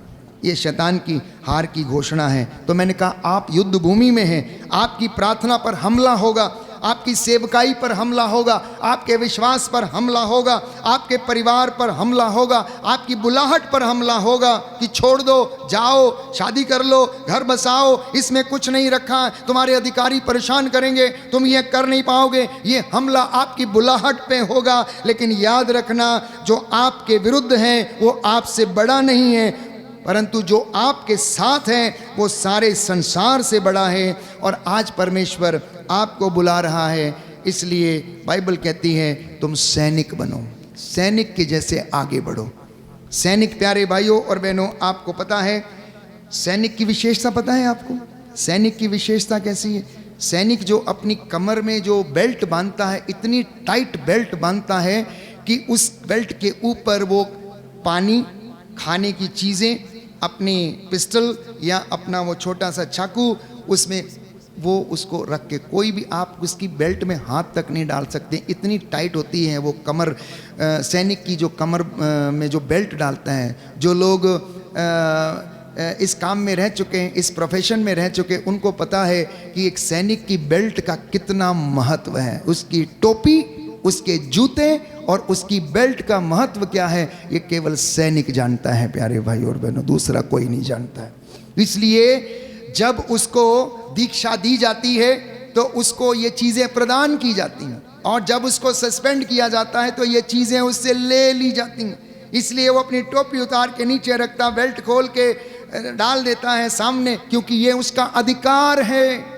Speaker 2: यह शैतान की हार की घोषणा है। तो मैंने कहा आप युद्ध भूमि में हैं, आपकी प्रार्थना पर हमला होगा, आपकी सेवकाई पर हमला होगा, आपके विश्वास पर हमला होगा, आपके परिवार पर हमला होगा, आपकी बुलाहट पर हमला होगा कि छोड़ दो, जाओ, शादी कर लो, घर बसाओ, इसमें कुछ नहीं रखा, तुम्हारे अधिकारी परेशान करेंगे, तुम ये कर नहीं पाओगे। ये हमला आपकी बुलाहट पे होगा। लेकिन याद रखना, जो आपके विरुद्ध है वो आपसे बड़ा नहीं है, परंतु जो आपके साथ है वो सारे संसार से बड़ा है। और आज परमेश्वर आपको बुला रहा है, इसलिए बाइबल कहती है तुम सैनिक बनो, सैनिक के जैसे आगे बढ़ो। सैनिक, प्यारे भाइयों और बहनों, आपको पता है सैनिक की विशेषता पता है आपको? सैनिक की विशेषता कैसी है? सैनिक जो अपनी कमर में जो बेल्ट बांधता है, इतनी टाइट बेल्ट बांधता है कि उस बेल्ट के ऊपर वो पानी, खाने की चीज़ें, अपनी पिस्टल या अपना वो छोटा सा चाकू, उसमें वो उसको रख के, कोई भी आप उसकी बेल्ट में हाथ तक नहीं डाल सकते, इतनी टाइट होती है वो कमर। सैनिक की जो कमर में जो बेल्ट डालता है, जो लोग इस काम में रह चुके हैं, इस प्रोफेशन में रह चुके, उनको पता है कि एक सैनिक की बेल्ट का कितना महत्व है। उसकी टोपी, उसके जूते और उसकी बेल्ट का महत्व क्या है, ये केवल सैनिक जानता है प्यारे भाई और बहनों, दूसरा कोई नहीं जानता है। इसलिए जब उसको दीक्षा दी जाती है तो उसको ये चीज़ें प्रदान की जाती हैं, और जब उसको सस्पेंड किया जाता है तो ये चीज़ें उससे ले ली जाती हैं। इसलिए वो अपनी टोपी उतार के नीचे रखता, बेल्ट खोल के डाल देता है सामने, क्योंकि ये उसका अधिकार है।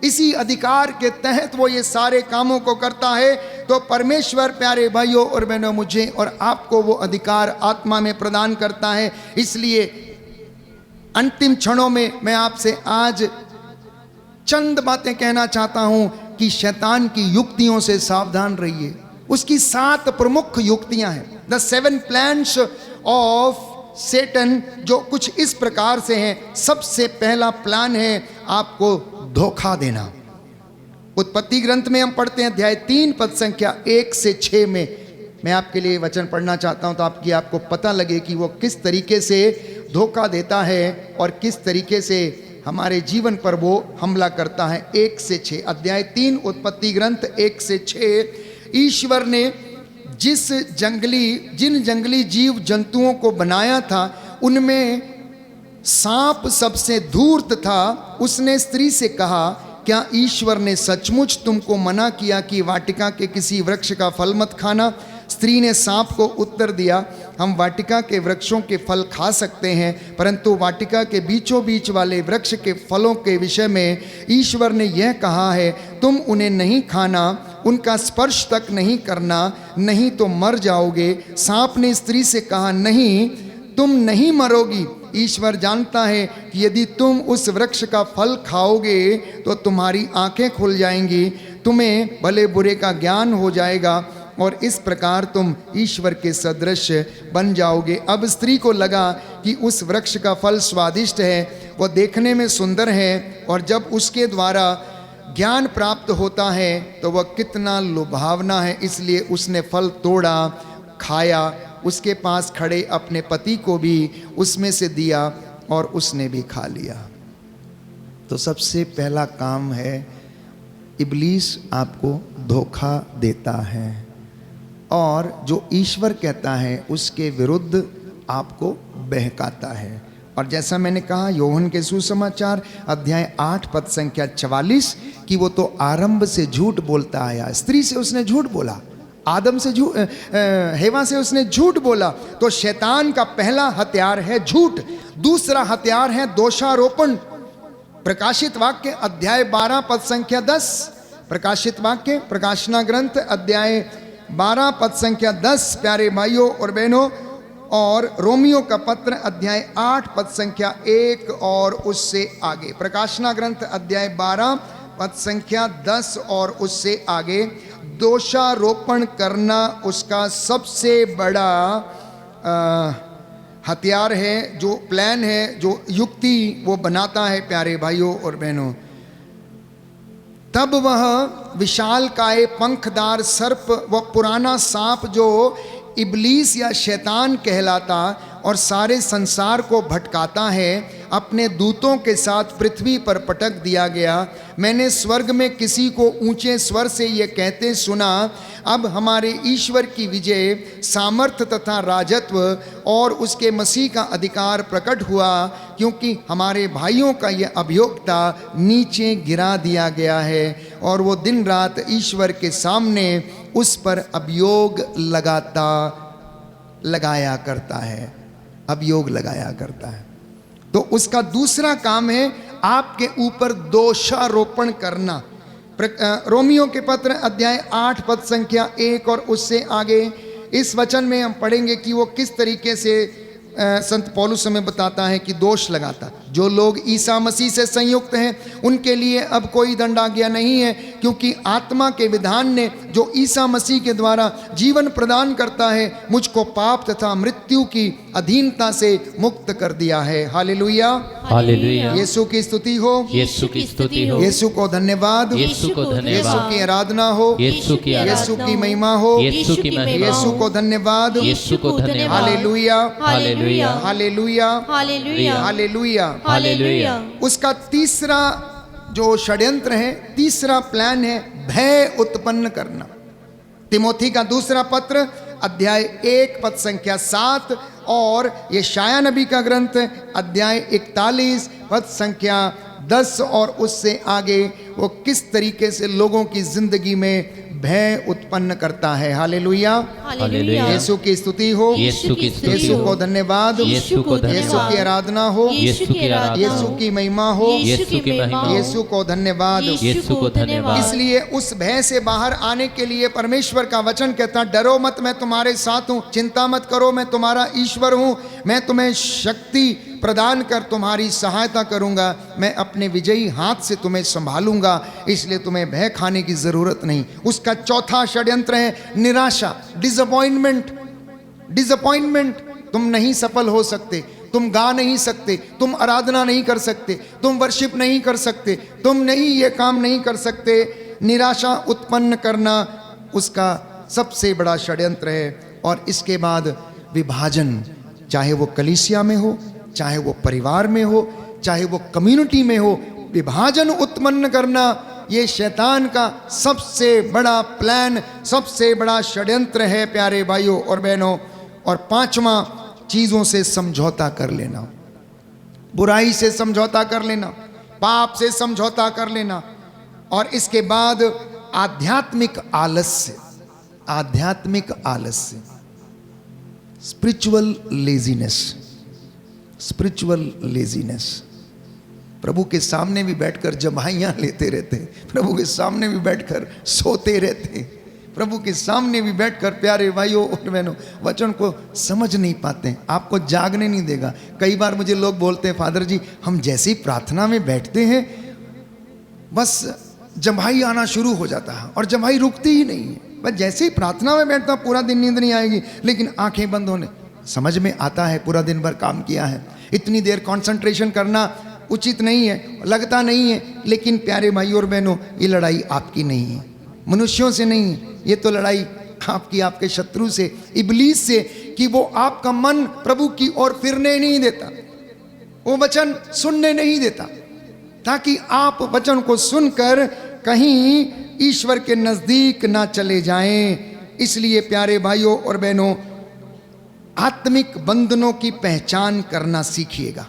Speaker 2: इसी अधिकार के तहत वो ये सारे कामों को करता है तो परमेश्वर प्यारे भाइयों और बहनों मुझे और आपको वो अधिकार आत्मा में प्रदान करता है। इसलिए अंतिम क्षणों में मैं आपसे आज चंद बातें कहना चाहता हूं कि शैतान की युक्तियों से सावधान रहिए। उसकी 7 प्रमुख युक्तियां हैं, द 7 प्लान्स ऑफ सेटन, जो कुछ इस प्रकार से हैं। सबसे पहला प्लान है आपको धोखा देना। उत्पत्ति ग्रंथ में हम पढ़ते हैं अध्याय 3 पद संख्या 1 से 6 में। मैं आपके लिए वचन पढ़ना चाहता हूं तो आपको पता लगे कि वो किस तरीके से धोखा देता है और किस तरीके से हमारे जीवन पर वो हमला करता है। 1 से 6, अध्याय 3 उत्पत्ति ग्रंथ 1 से 6। ईश्वर ने जिन जंगली जीव जंतुओं को बनाया था उनमें सांप सबसे धूर्त था। उसने स्त्री से कहा, क्या ईश्वर ने सचमुच तुमको मना किया कि वाटिका के किसी वृक्ष का फल मत खाना? स्त्री ने सांप को उत्तर दिया, हम वाटिका के वृक्षों के फल खा सकते हैं, परंतु वाटिका के बीचों बीच वाले वृक्ष के फलों के विषय में ईश्वर ने यह कहा है, तुम उन्हें नहीं खाना, उनका स्पर्श तक नहीं करना, नहीं तो मर जाओगे। सांप ने स्त्री से कहा, नहीं, तुम नहीं मरोगी। ईश्वर जानता है कि यदि तुम उस वृक्ष का फल खाओगे तो तुम्हारी आंखें खुल जाएंगी, तुम्हें भले बुरे का ज्ञान हो जाएगा और इस प्रकार तुम ईश्वर के सदृश बन जाओगे। अब स्त्री को लगा कि उस वृक्ष का फल स्वादिष्ट है, वह देखने में सुंदर है और जब उसके द्वारा ज्ञान प्राप्त होता है तो वह कितना लुभावना है। इसलिए उसने फल तोड़ा, खाया, उसके पास खड़े अपने पति को भी उसमें से दिया और उसने भी खा लिया। तो सबसे पहला काम है, इब्लीस आपको धोखा देता है और जो ईश्वर कहता है उसके विरुद्ध आपको बहकाता है। और जैसा मैंने कहा यूहन्ना के सुसमाचार अध्याय 8 पद संख्या 44 कि वो तो आरंभ से झूठ बोलता आया। स्त्री से उसने झूठ बोला, आदम से हेवा से उसने झूठ बोला। तो शैतान का पहला हथियार है झूठ, दूसरा हथियार है दोषारोपण। प्रकाशित वाक्य अध्याय 12 पद संख्या 10, प्रकाशित वाक्य प्रकाशना ग्रंथ अध्याय 12 पद संख्या 10 प्यारे भाइयों और बहनों, और रोमियो का पत्र अध्याय 8 पद संख्या 1 और उससे आगे। प्रकाशना ग्रंथ अध्याय 12 पद संख्या 10 और उससे आगे। दोषारोपण करना उसका सबसे बड़ा हथियार है, जो प्लान है, जो युक्ति वो बनाता है प्यारे भाइयों और बहनों। तब वह विशालकाय पंखदार सर्प, वह पुराना सांप जो इब्लीस या शैतान कहलाता और सारे संसार को भटकाता है, अपने दूतों के साथ पृथ्वी पर पटक दिया गया। मैंने स्वर्ग में किसी को ऊंचे स्वर से ये कहते सुना, अब हमारे ईश्वर की विजय, सामर्थ्य तथा राजत्व और उसके मसीह का अधिकार प्रकट हुआ, क्योंकि हमारे भाइयों का यह अभियोक्ता नीचे गिरा दिया गया है और वो दिन रात ईश्वर के सामने उस पर अभियोग लगाया करता है, अभियोग लगाया करता है। तो उसका दूसरा काम है आपके ऊपर दोषारोपण करना। रोमियो के पत्र अध्याय 8 पद संख्या 1 और उससे आगे इस वचन में हम पढ़ेंगे कि वो किस तरीके से संत पौलुस हमें बताता है कि दोष लगाता। जो लोग ईसा मसीह से संयुक्त हैं उनके लिए अब कोई दंडाज्ञा नहीं है, क्योंकि आत्मा के विधान ने जो ईसा मसीह के द्वारा जीवन प्रदान करता है मुझको पाप तथा मृत्यु की अधीनता से मुक्त कर दिया है। Hallelujah,
Speaker 3: hallelujah.
Speaker 2: यीशु की स्तुति हो,
Speaker 3: यीशु की स्तुति हो,
Speaker 2: यीशु को धन्यवाद,
Speaker 3: यीशु को
Speaker 2: यीशु
Speaker 3: धन्यवाद,
Speaker 2: की आराधना हो,
Speaker 3: यीशु की
Speaker 2: यीशु की महिमा हो,
Speaker 3: यीशु की महिमा
Speaker 2: यीशु
Speaker 3: हो,
Speaker 2: को धन्यवाद,
Speaker 3: यीशु को धन्यवाद।
Speaker 2: Hallelujah,
Speaker 3: hallelujah,
Speaker 2: hallelujah,
Speaker 4: hallelujah,
Speaker 2: hallelujah.
Speaker 4: Hallelujah.
Speaker 2: उसका तीसरा जो षड्यंत्र है, तीसरा प्लान है भय उत्पन्न करना। तिमोथी का दूसरा पत्र अध्याय 1 पद संख्या 7 और यशायाह नबी का ग्रंथ अध्याय 41 पद संख्या 10 और उससे आगे वो किस तरीके से लोगों की जिंदगी में भय उत्पन्न करता है। Hallelujah,
Speaker 4: hallelujah.
Speaker 2: यीशु की स्तुति हो,
Speaker 3: यीशु की स्तुति
Speaker 2: यीशु
Speaker 3: हो,
Speaker 2: को धन्यवाद,
Speaker 3: यीशु को
Speaker 2: यीशु
Speaker 3: धन्यवाद,
Speaker 2: की आराधना हो,
Speaker 3: यीशु की आराधना
Speaker 2: यीशु
Speaker 3: हो,
Speaker 2: की महिमा हो,
Speaker 3: यीशु की महिमा हो,
Speaker 2: यीशु को धन्यवाद।
Speaker 3: यीशु को धन्यवाद।
Speaker 2: इसलिए उस भय से बाहर आने के लिए परमेश्वर का वचन कहता, डरो मत, मैं तुम्हारे साथ हूँ, चिंता मत करो, मैं तुम्हारा ईश्वर हूँ, मैं तुम्हें शक्ति प्रदान कर तुम्हारी सहायता करूंगा, मैं अपने विजयी हाथ से तुम्हें संभालूंगा, इसलिए तुम्हें भय खाने की जरूरत नहीं। उसका चौथा षड्यंत्र है निराशा, डिसअपॉइंटमेंट। डिसअपॉइंटमेंट, तुम नहीं सफल हो सकते, तुम गा नहीं सकते, तुम आराधना नहीं कर सकते, तुम वर्शिप नहीं कर सकते, तुम नहीं ये काम नहीं कर सकते। निराशा उत्पन्न करना उसका सबसे बड़ा षड्यंत्र है। और इसके बाद विभाजन, चाहे वो कलीसिया में हो, चाहे वो परिवार में हो, चाहे वो कम्युनिटी में हो, विभाजन उत्पन्न करना ये शैतान का सबसे बड़ा प्लान, सबसे बड़ा षड्यंत्र है प्यारे भाइयों और बहनों। और पांचवा, चीजों से समझौता कर लेना, बुराई से समझौता कर लेना, पाप से समझौता कर लेना। और इसके बाद आध्यात्मिक आलस्य, आध्यात्मिक आलस्य, स्पिरिचुअल लेजीनेस, स्पिरिचुअल लेजीनेस। प्रभु के सामने भी बैठकर जमाइयाँ लेते रहते, प्रभु के सामने भी बैठकर सोते रहते, प्रभु के सामने भी बैठकर प्यारे भाइयों और बहनों वचन को समझ नहीं पाते, आपको जागने नहीं देगा। कई बार मुझे लोग बोलते हैं, फादर जी हम जैसे ही प्रार्थना में बैठते हैं बस जमाई आना शुरू हो जाता है और जमाई रुकती ही नहीं है। बस जैसे ही प्रार्थना में बैठता पूरा दिन नींद नहीं आएगी, लेकिन आंखें बंद होने, समझ में आता है पूरा दिन भर काम किया है, इतनी देर कंसंट्रेशन करना उचित नहीं है, लगता नहीं है। लेकिन प्यारे भाइयों और बहनों, ये लड़ाई आपकी नहीं है, मनुष्यों से नहीं है, ये तो लड़ाई आपकी, आपके शत्रु से, इब्लीस से, कि वो आपका मन प्रभु की ओर फिरने नहीं देता, वो वचन सुनने नहीं देता, ताकि आप वचन को सुनकर कहीं ईश्वर के नजदीक ना चले जाएं। इसलिए प्यारे भाइयों और बहनों, आत्मिक बंधनों की पहचान करना सीखिएगा।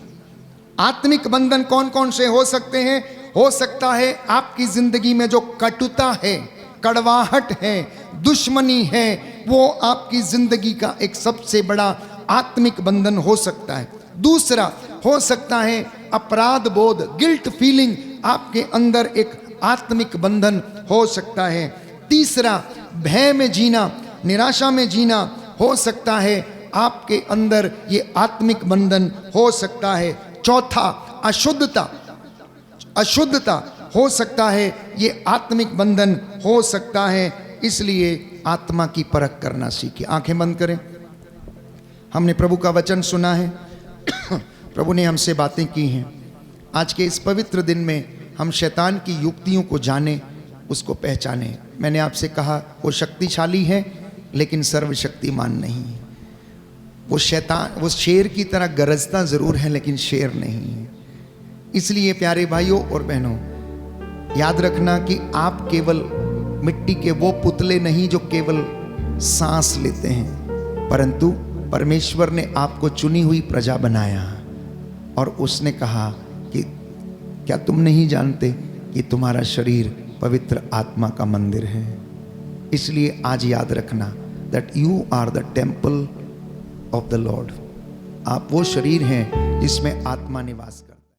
Speaker 2: आत्मिक बंधन कौन कौन से हो सकते हैं? हो सकता है आपकी जिंदगी में जो कटुता है, कड़वाहट है, दुश्मनी है, वो आपकी जिंदगी का एक सबसे बड़ा आत्मिक बंधन हो सकता है। दूसरा हो सकता है अपराध बोध, गिल्ट फीलिंग, आपके अंदर एक आत्मिक बंधन हो सकता है। तीसरा भय में जीना, निराशा में जीना, हो सकता है आपके अंदर ये आत्मिक बंधन हो सकता है। चौथा अशुद्धता, अशुद्धता हो सकता है ये आत्मिक बंधन हो सकता है। इसलिए आत्मा की परख करना सीखिए। आंखें बंद करें। हमने प्रभु का वचन सुना है, प्रभु ने हमसे बातें की हैं। आज के इस पवित्र दिन में हम शैतान की युक्तियों को जाने, उसको पहचाने। मैंने आपसे कहा वो शक्तिशाली है लेकिन सर्वशक्तिमान नहीं है। वो शैतान, वो शेर की तरह गरजता ज़रूर है लेकिन शेर नहीं है। इसलिए प्यारे भाइयों और बहनों, याद रखना कि आप केवल मिट्टी के वो पुतले नहीं जो केवल सांस लेते हैं, परंतु परमेश्वर ने आपको चुनी हुई प्रजा बनाया और उसने कहा कि क्या तुम नहीं जानते कि तुम्हारा शरीर पवित्र आत्मा का मंदिर है। इसलिए आज याद रखना that you are the temple of the Lord. आप वो शरीर हैं जिसमें आत्मा निवास